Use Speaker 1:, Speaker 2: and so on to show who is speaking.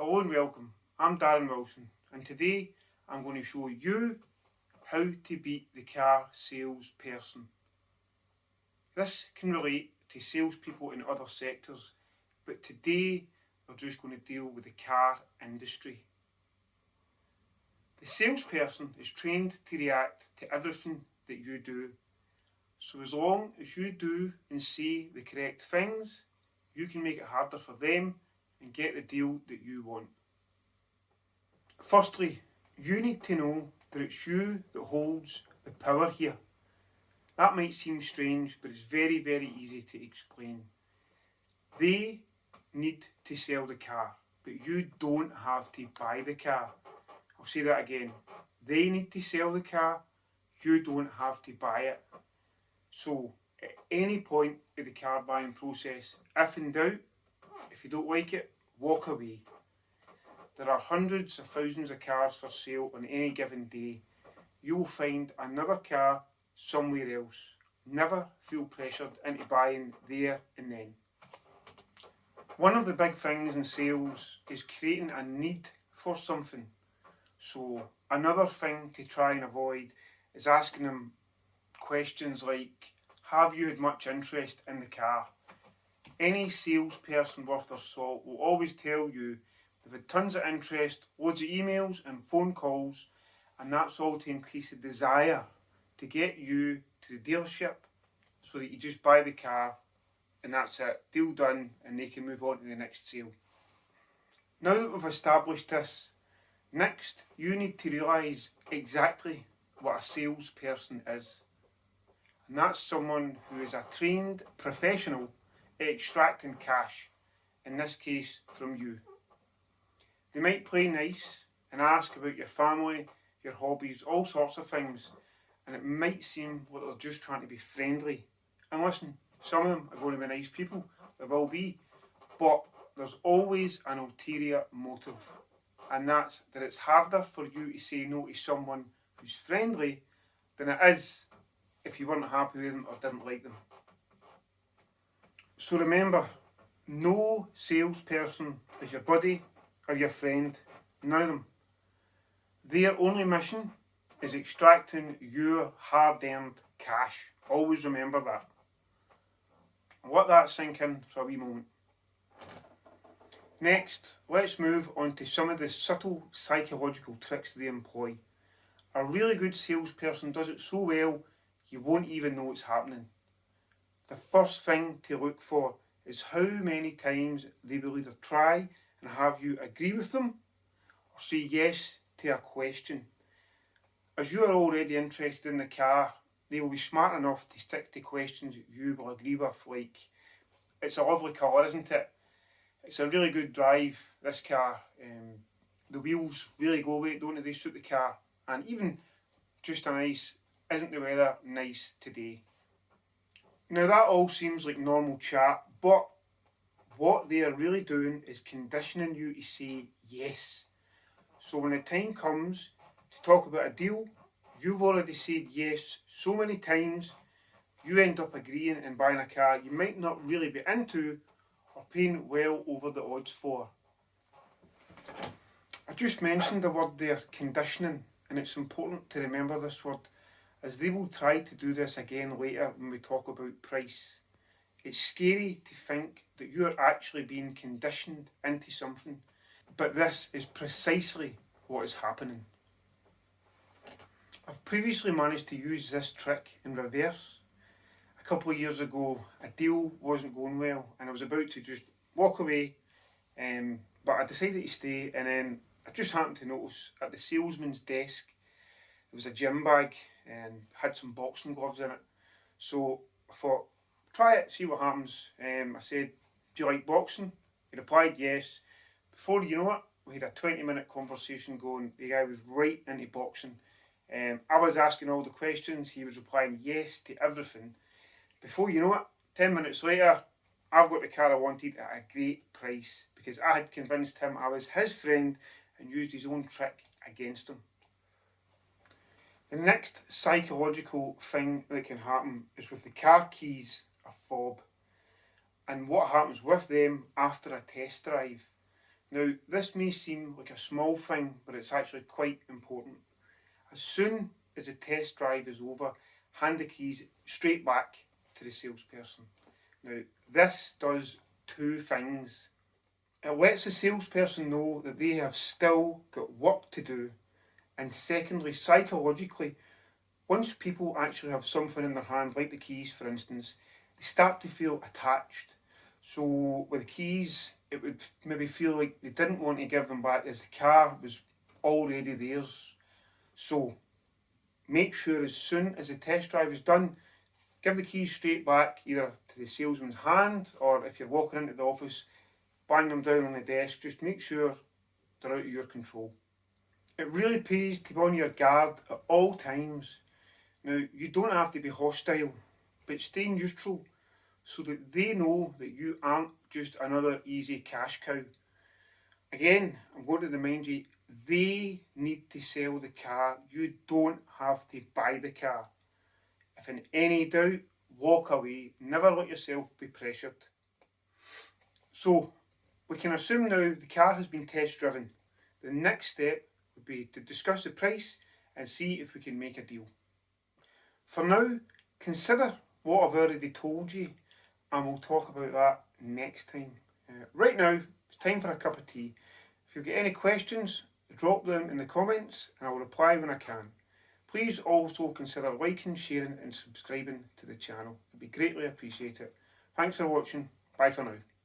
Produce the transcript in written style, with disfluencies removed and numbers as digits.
Speaker 1: Hello and welcome. I'm Darren Wilson, and today I'm going to show you how to beat the car salesperson. This can relate to salespeople in other sectors, but today we're just going to deal with the car industry. The salesperson is trained to react to everything that you do. So as long as you do and say the correct things, you can make it harder for them and get the deal that you want. Firstly, you need to know that it's you that holds the power here. That might seem strange, but it's very, very easy to explain. They need to sell the car, but you don't have to buy the car. I'll say that again. They need to sell the car, you don't have to buy it. So, at any point in the car buying process, if in doubt, if you don't like it, walk away. There are hundreds of thousands of cars for sale on any given day. You will find another car somewhere else. Never feel pressured into buying there and then. One of the big things in sales is creating a need for something. So another thing to try and avoid is asking them questions like, have you had much interest in the car? Any salesperson worth their salt will always tell you they've had tons of interest, loads of emails and phone calls, and that's all to increase the desire to get you to the dealership so that you just buy the car and that's it, deal done, and they can move on to the next sale. Now that we've established this, next you need to realise exactly what a salesperson is. And that's someone who is a trained professional at extracting cash, in this case from you. They might play nice and ask about your family, your hobbies, all sorts of things, and it might seem like they're just trying to be friendly. And listen, some of them are going to be nice people, there will be, but there's always an ulterior motive, and that's that it's harder for you to say no to someone who's friendly than it is if you weren't happy with them or didn't like them. So remember, no salesperson is your buddy or your friend, none of them. Their only mission is extracting your hard-earned cash. Always remember that. Let that sink in for a wee moment. Next, let's move on to some of the subtle psychological tricks they employ. A really good salesperson does it so well, you won't even know it's happening. The first thing to look for is how many times they will either try and have you agree with them or say yes to a question. As you are already interested in the car, they will be smart enough to stick to questions you will agree with, like, it's a lovely colour, isn't it? It's a really good drive, this car. The wheels really go with it, don't they? They suit the car. And even just a nice, isn't the weather nice today? Now that all seems like normal chat, but what they are really doing is conditioning you to say yes. So when the time comes to talk about a deal, you've already said yes so many times, you end up agreeing and buying a car you might not really be into or paying well over the odds for. I just mentioned the word there, conditioning, and it's important to remember this word, as they will try to do this again later when we talk about price. It's scary to think that you are actually being conditioned into something, but this is precisely what is happening. I've previously managed to use this trick in reverse. A couple of years ago, a deal wasn't going well and I was about to just walk away, but I decided to stay, and then I just happened to notice at the salesman's desk there was a gym bag and had some boxing gloves in it. So I thought, try it, see what happens. I said, do you like boxing? He replied yes. Before you know it, we had a 20-minute conversation going. The guy was right into boxing. I was asking all the questions, he was replying yes to everything. Before you know it, 10 minutes later, I've got the car I wanted at a great price because I had convinced him I was his friend and used his own trick against him. The next psychological thing that can happen is with the car keys, a fob, and what happens with them after a test drive. Now, this may seem like a small thing, but it's actually quite important. As soon as the test drive is over, hand the keys straight back to the salesperson. Now, this does two things. It lets the salesperson know that they have still got work to do, and secondly, psychologically, once people actually have something in their hand, like the keys for instance, they start to feel attached. So with the keys, it would maybe feel like they didn't want to give them back as the car was already theirs. So make sure as soon as the test drive is done, give the keys straight back either to the salesman's hand, or if you're walking into the office, bang them down on the desk. Just make sure they're out of your control. It really pays to be on your guard at all times. Now, you don't have to be hostile, but stay neutral so that they know that you aren't just another easy cash cow. Again, I'm going to remind you, they need to sell the car. You don't have to buy the car. If in any doubt, walk away. Never let yourself be pressured. So, we can assume now the car has been test driven. The next step would be to discuss the price and see if we can make a deal. For now, consider what I've already told you, and we'll talk about that next time. Right now, it's time for a cup of tea. If you've got any questions, drop them in the comments and I'll reply when I can. Please also consider liking, sharing and subscribing to the channel. It'd be greatly appreciated. Thanks for watching. Bye for now.